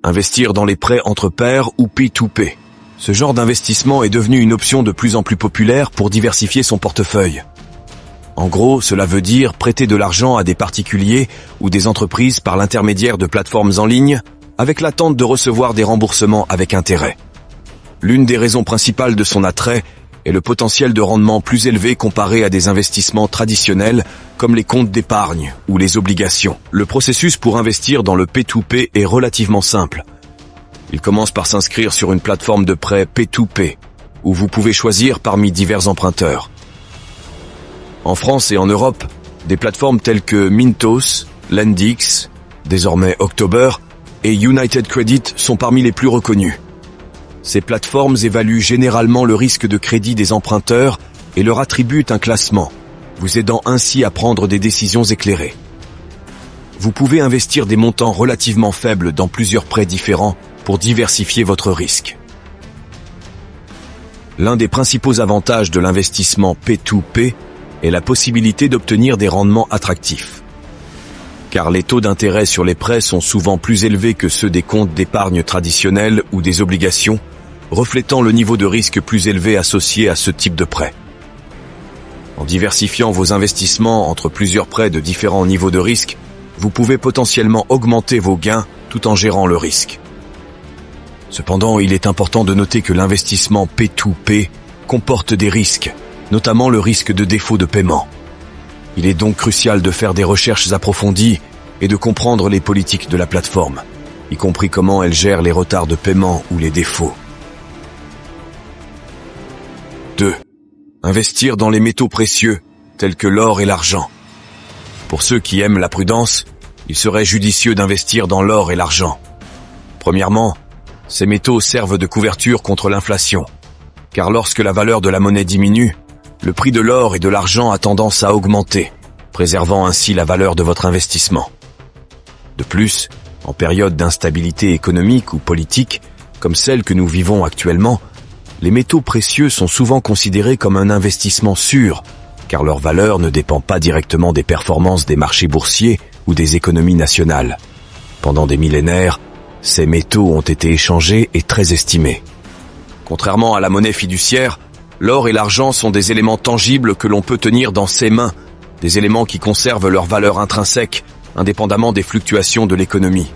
Investir dans les prêts entre pairs ou P2P. Ce genre d'investissement est devenu une option de plus en plus populaire pour diversifier son portefeuille. En gros, cela veut dire prêter de l'argent à des particuliers ou des entreprises par l'intermédiaire de plateformes en ligne, avec l'attente de recevoir des remboursements avec intérêt. L'une des raisons principales de son attrait est le potentiel de rendement plus élevé comparé à des investissements traditionnels comme les comptes d'épargne ou les obligations. Le processus pour investir dans le P2P est relativement simple. Il commence par s'inscrire sur une plateforme de prêt P2P, où vous pouvez choisir parmi divers emprunteurs. En France et en Europe, des plateformes telles que Mintos, Lendix, désormais October, et United Credit sont parmi les plus reconnues. Ces plateformes évaluent généralement le risque de crédit des emprunteurs et leur attribuent un classement, vous aidant ainsi à prendre des décisions éclairées. Vous pouvez investir des montants relativement faibles dans plusieurs prêts différents pour diversifier votre risque. L'un des principaux avantages de l'investissement P2P est la possibilité d'obtenir des rendements attractifs. Car les taux d'intérêt sur les prêts sont souvent plus élevés que ceux des comptes d'épargne traditionnels ou des obligations, reflétant le niveau de risque plus élevé associé à ce type de prêt. En diversifiant vos investissements entre plusieurs prêts de différents niveaux de risque, vous pouvez potentiellement augmenter vos gains tout en gérant le risque. Cependant, il est important de noter que l'investissement P2P comporte des risques, notamment le risque de défaut de paiement. Il est donc crucial de faire des recherches approfondies et de comprendre les politiques de la plateforme, y compris comment elle gère les retards de paiement ou les défauts. 2. Investir dans les métaux précieux, tels que l'or et l'argent. Pour ceux qui aiment la prudence, il serait judicieux d'investir dans l'or et l'argent. Premièrement, ces métaux servent de couverture contre l'inflation, car lorsque la valeur de la monnaie diminue, le prix de l'or et de l'argent a tendance à augmenter, préservant ainsi la valeur de votre investissement. De plus, en période d'instabilité économique ou politique, comme celle que nous vivons actuellement, les métaux précieux sont souvent considérés comme un investissement sûr, car leur valeur ne dépend pas directement des performances des marchés boursiers ou des économies nationales. Pendant des millénaires, ces métaux ont été échangés et très estimés. Contrairement à la monnaie fiduciaire, l'or et l'argent sont des éléments tangibles que l'on peut tenir dans ses mains, des éléments qui conservent leur valeur intrinsèque, indépendamment des fluctuations de l'économie.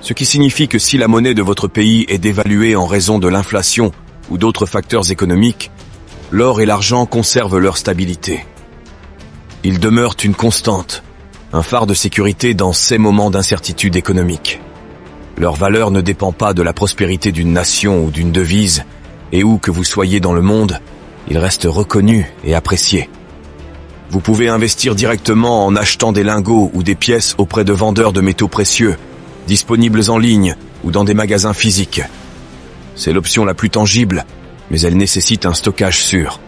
Ce qui signifie que si la monnaie de votre pays est dévaluée en raison de l'inflation ou d'autres facteurs économiques, l'or et l'argent conservent leur stabilité. Ils demeurent une constante, un phare de sécurité dans ces moments d'incertitude économique. Leur valeur ne dépend pas de la prospérité d'une nation ou d'une devise, et où que vous soyez dans le monde, ils restent reconnus et appréciés. Vous pouvez investir directement en achetant des lingots ou des pièces auprès de vendeurs de métaux précieux, disponibles en ligne ou dans des magasins physiques. C'est l'option la plus tangible, mais elle nécessite un stockage sûr.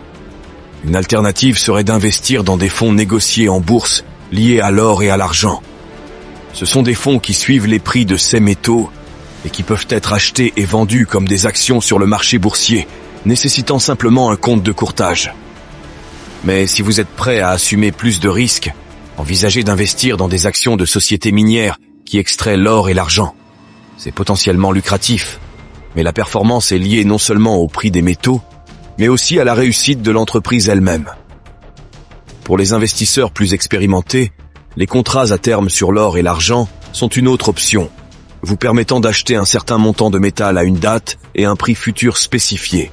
Une alternative serait d'investir dans des fonds négociés en bourse liés à l'or et à l'argent. Ce sont des fonds qui suivent les prix de ces métaux et qui peuvent être achetés et vendus comme des actions sur le marché boursier, nécessitant simplement un compte de courtage. Mais si vous êtes prêt à assumer plus de risques, envisagez d'investir dans des actions de sociétés minières qui extraient l'or et l'argent. C'est potentiellement lucratif, mais la performance est liée non seulement au prix des métaux, mais aussi à la réussite de l'entreprise elle-même. Pour les investisseurs plus expérimentés, les contrats à terme sur l'or et l'argent sont une autre option, vous permettant d'acheter un certain montant de métal à une date et un prix futur spécifié.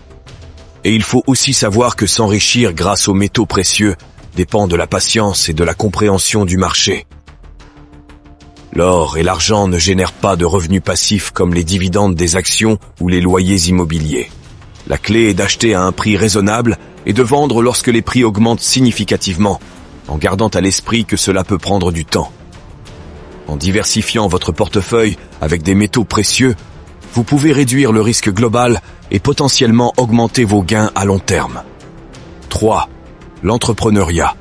Et il faut aussi savoir que s'enrichir grâce aux métaux précieux dépend de la patience et de la compréhension du marché. L'or et l'argent ne génèrent pas de revenus passifs comme les dividendes des actions ou les loyers immobiliers. La clé est d'acheter à un prix raisonnable et de vendre lorsque les prix augmentent significativement, en gardant à l'esprit que cela peut prendre du temps. En diversifiant votre portefeuille avec des métaux précieux, vous pouvez réduire le risque global et potentiellement augmenter vos gains à long terme. 3. L'entrepreneuriat.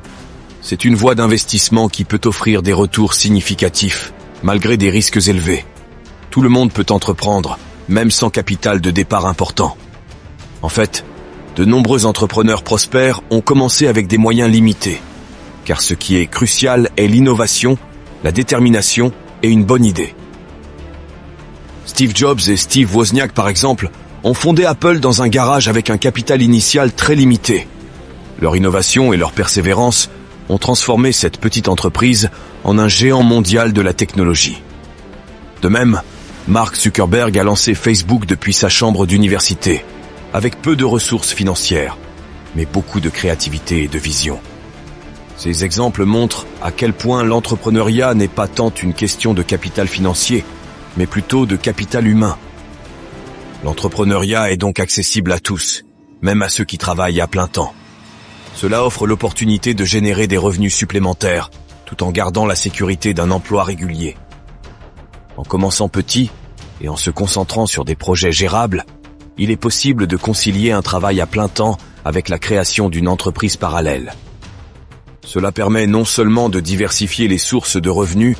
C'est une voie d'investissement qui peut offrir des retours significatifs, malgré des risques élevés. Tout le monde peut entreprendre, même sans capital de départ important. En fait, de nombreux entrepreneurs prospères ont commencé avec des moyens limités, car ce qui est crucial est l'innovation, la détermination et une bonne idée. Steve Jobs et Steve Wozniak, par exemple, ont fondé Apple dans un garage avec un capital initial très limité. Leur innovation et leur persévérance ont transformé cette petite entreprise en un géant mondial de la technologie. De même, Mark Zuckerberg a lancé Facebook depuis sa chambre d'université, avec peu de ressources financières, mais beaucoup de créativité et de vision. Ces exemples montrent à quel point l'entrepreneuriat n'est pas tant une question de capital financier, mais plutôt de capital humain. L'entrepreneuriat est donc accessible à tous, même à ceux qui travaillent à plein temps. Cela offre l'opportunité de générer des revenus supplémentaires, tout en gardant la sécurité d'un emploi régulier. En commençant petit et en se concentrant sur des projets gérables, il est possible de concilier un travail à plein temps avec la création d'une entreprise parallèle. Cela permet non seulement de diversifier les sources de revenus,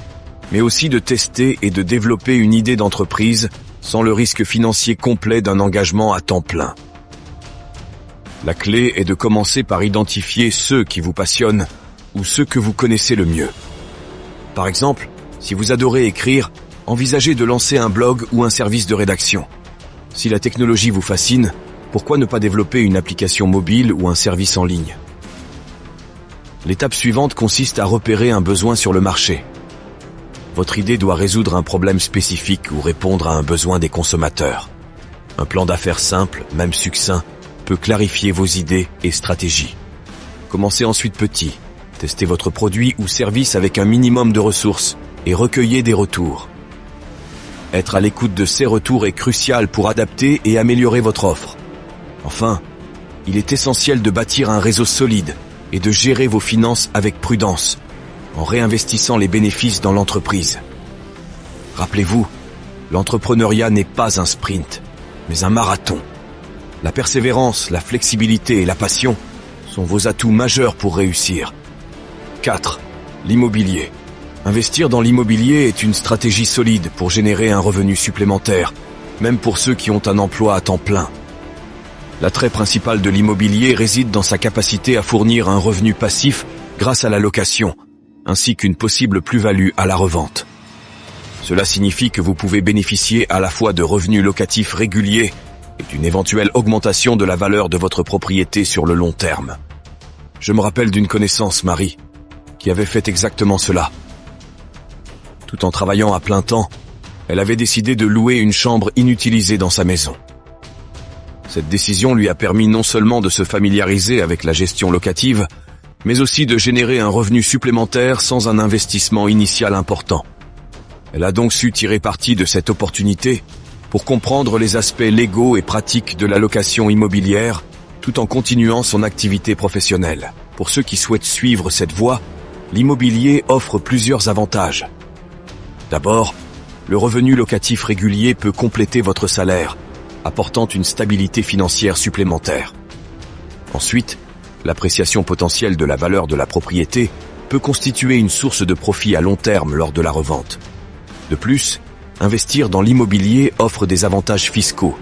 mais aussi de tester et de développer une idée d'entreprise sans le risque financier complet d'un engagement à temps plein. La clé est de commencer par identifier ceux qui vous passionnent ou ceux que vous connaissez le mieux. Par exemple, si vous adorez écrire, envisagez de lancer un blog ou un service de rédaction. Si la technologie vous fascine, pourquoi ne pas développer une application mobile ou un service en ligne ? L'étape suivante consiste à repérer un besoin sur le marché. Votre idée doit résoudre un problème spécifique ou répondre à un besoin des consommateurs. Un plan d'affaires simple, même succinct, peut clarifier vos idées et stratégies. Commencez ensuite petit. Testez votre produit ou service avec un minimum de ressources et recueillez des retours. Être à l'écoute de ces retours est crucial pour adapter et améliorer votre offre. Enfin, il est essentiel de bâtir un réseau solide et de gérer vos finances avec prudence, en réinvestissant les bénéfices dans l'entreprise. Rappelez-vous, l'entrepreneuriat n'est pas un sprint, mais un marathon. La persévérance, la flexibilité et la passion sont vos atouts majeurs pour réussir. 4. L'immobilier. Investir dans l'immobilier est une stratégie solide pour générer un revenu supplémentaire, même pour ceux qui ont un emploi à temps plein. L'attrait principal de l'immobilier réside dans sa capacité à fournir un revenu passif grâce à la location, ainsi qu'une possible plus-value à la revente. Cela signifie que vous pouvez bénéficier à la fois de revenus locatifs réguliers et d'une éventuelle augmentation de la valeur de votre propriété sur le long terme. Je me rappelle d'une connaissance, Marie, qui avait fait exactement cela. Tout en travaillant à plein temps, elle avait décidé de louer une chambre inutilisée dans sa maison. Cette décision lui a permis non seulement de se familiariser avec la gestion locative, mais aussi de générer un revenu supplémentaire sans un investissement initial important. Elle a donc su tirer parti de cette opportunité pour comprendre les aspects légaux et pratiques de la location immobilière, tout en continuant son activité professionnelle. Pour ceux qui souhaitent suivre cette voie, l'immobilier offre plusieurs avantages. D'abord, le revenu locatif régulier peut compléter votre salaire, apportant une stabilité financière supplémentaire. Ensuite, l'appréciation potentielle de la valeur de la propriété peut constituer une source de profit à long terme lors de la revente. De plus, investir dans l'immobilier offre des avantages fiscaux,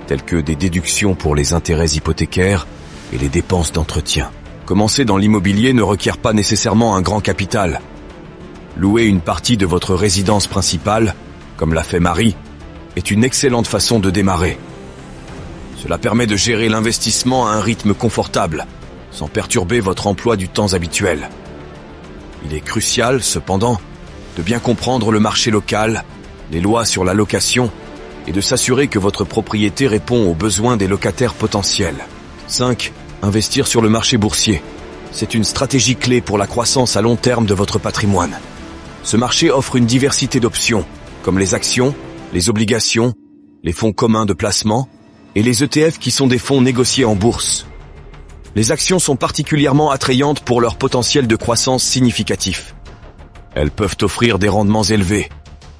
tels que des déductions pour les intérêts hypothécaires et les dépenses d'entretien. Commencer dans l'immobilier ne requiert pas nécessairement un grand capital. Louer une partie de votre résidence principale, comme l'a fait Marie, est une excellente façon de démarrer. Cela permet de gérer l'investissement à un rythme confortable, sans perturber votre emploi du temps habituel. Il est crucial, cependant, de bien comprendre le marché local, les lois sur la location, et de s'assurer que votre propriété répond aux besoins des locataires potentiels. 5. Investir sur le marché boursier. C'est une stratégie clé pour la croissance à long terme de votre patrimoine. Ce marché offre une diversité d'options, comme les actions, les obligations, les fonds communs de placement et les ETF qui sont des fonds négociés en bourse. Les actions sont particulièrement attrayantes pour leur potentiel de croissance significatif. Elles peuvent offrir des rendements élevés,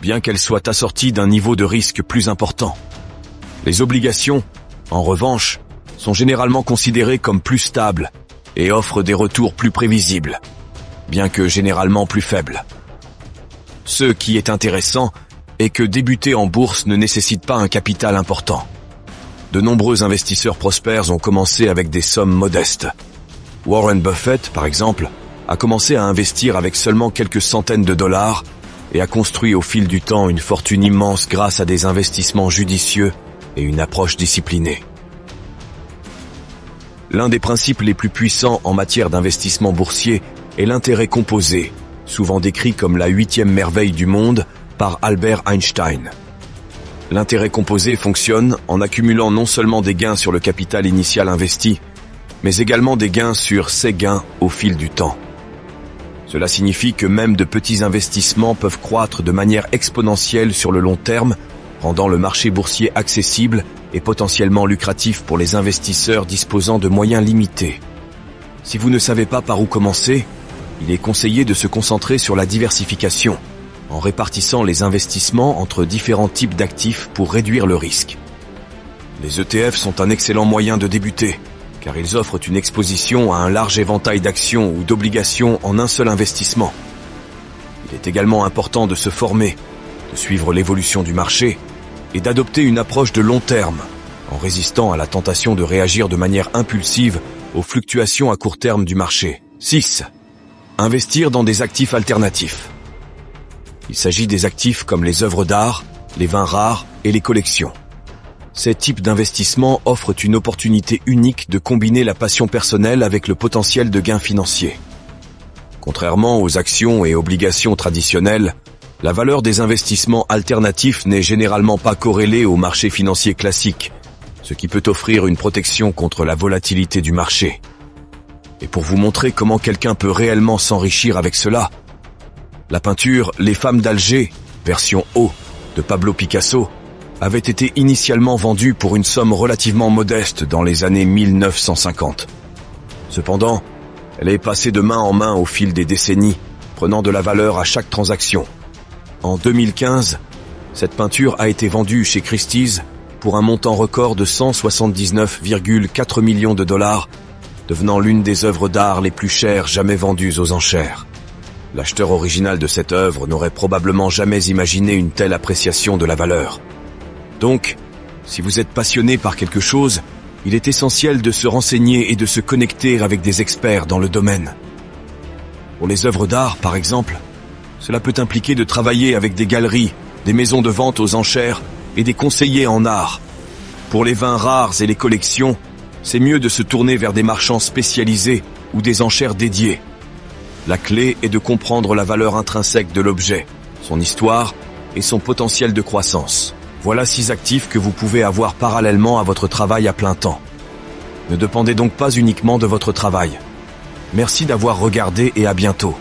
bien qu'elles soient assorties d'un niveau de risque plus important. Les obligations, en revanche, sont généralement considérées comme plus stables et offrent des retours plus prévisibles, bien que généralement plus faibles. Ce qui est intéressant est que débuter en bourse ne nécessite pas un capital important. De nombreux investisseurs prospères ont commencé avec des sommes modestes. Warren Buffett, par exemple, a commencé à investir avec seulement quelques centaines de dollars et a construit au fil du temps une fortune immense grâce à des investissements judicieux et une approche disciplinée. L'un des principes les plus puissants en matière d'investissement boursier est l'intérêt composé, souvent décrit comme la 8e merveille du monde par Albert Einstein. L'intérêt composé fonctionne en accumulant non seulement des gains sur le capital initial investi, mais également des gains sur ces gains au fil du temps. Cela signifie que même de petits investissements peuvent croître de manière exponentielle sur le long terme, rendant le marché boursier accessible et potentiellement lucratif pour les investisseurs disposant de moyens limités. Si vous ne savez pas par où commencer, il est conseillé de se concentrer sur la diversification, en répartissant les investissements entre différents types d'actifs pour réduire le risque. Les ETF sont un excellent moyen de débuter, car ils offrent une exposition à un large éventail d'actions ou d'obligations en un seul investissement. Il est également important de se former, de suivre l'évolution du marché et d'adopter une approche de long terme, en résistant à la tentation de réagir de manière impulsive aux fluctuations à court terme du marché. 6. Investir dans des actifs alternatifs. Il s'agit des actifs comme les œuvres d'art, les vins rares et les collections. Ces types d'investissements offrent une opportunité unique de combiner la passion personnelle avec le potentiel de gains financiers. Contrairement aux actions et obligations traditionnelles, la valeur des investissements alternatifs n'est généralement pas corrélée au marché financier classique, ce qui peut offrir une protection contre la volatilité du marché. Et pour vous montrer comment quelqu'un peut réellement s'enrichir avec cela, la peinture « Les femmes d'Alger », version haut, de Pablo Picasso, avait été initialement vendue pour une somme relativement modeste dans les années 1950. Cependant, elle est passée de main en main au fil des décennies, prenant de la valeur à chaque transaction. En 2015, cette peinture a été vendue chez Christie's pour un montant record de 179,4 millions de dollars, devenant l'une des œuvres d'art les plus chères jamais vendues aux enchères. L'acheteur original de cette œuvre n'aurait probablement jamais imaginé une telle appréciation de la valeur. Donc, si vous êtes passionné par quelque chose, il est essentiel de se renseigner et de se connecter avec des experts dans le domaine. Pour les œuvres d'art, par exemple, cela peut impliquer de travailler avec des galeries, des maisons de vente aux enchères et des conseillers en art. Pour les vins rares et les collections, c'est mieux de se tourner vers des marchands spécialisés ou des enchères dédiées. La clé est de comprendre la valeur intrinsèque de l'objet, son histoire et son potentiel de croissance. Voilà 6 actifs que vous pouvez avoir parallèlement à votre travail à plein temps. Ne dépendez donc pas uniquement de votre travail. Merci d'avoir regardé et à bientôt.